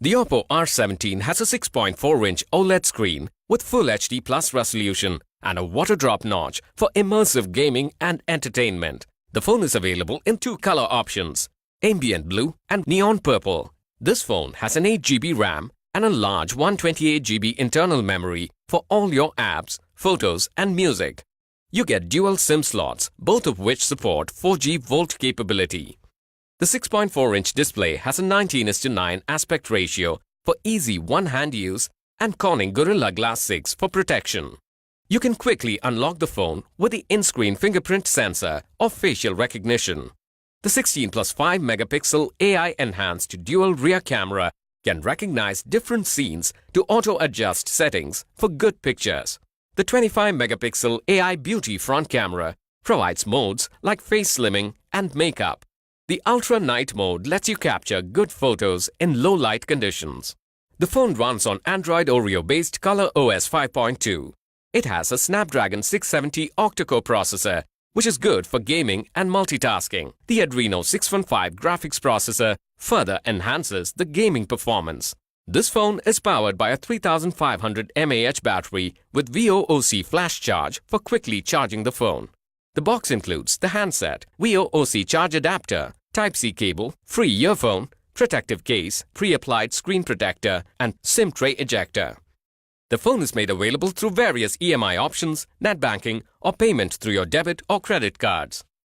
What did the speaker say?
The Oppo R17 has a 6.4-inch OLED screen with Full HD Plus resolution and a water drop notch for immersive gaming and entertainment. The phone is available in two color options, Ambient Blue and Neon Purple. This phone has an 8GB RAM and a large 128GB internal memory for all your apps, photos and music. You get dual SIM slots, both of which support 4G Volt capability. The 6.4-inch display has a 19:9 aspect ratio for easy one-hand use and Corning Gorilla Glass 6 for protection. You can quickly unlock the phone with the in-screen fingerprint sensor or facial recognition. The 16+5 megapixel AI-enhanced dual rear camera can recognize different scenes to auto-adjust settings for good pictures. The 25 megapixel AI Beauty front camera provides modes like face slimming and makeup. The Ultra Night mode lets you capture good photos in low light conditions. The phone runs on Android Oreo-based Color OS 5.2. It has a Snapdragon 670 octa-core processor, which is good for gaming and multitasking. The Adreno 615 graphics processor further enhances the gaming performance. This phone is powered by a 3500 mAh battery with VOOC flash charge for quickly charging the phone. The box includes the handset, VOOC charge adapter, Type-C cable, free earphone, protective case, pre-applied screen protector, and SIM tray ejector. The phone is made available through various EMI options, net banking, or payment through your debit or credit cards.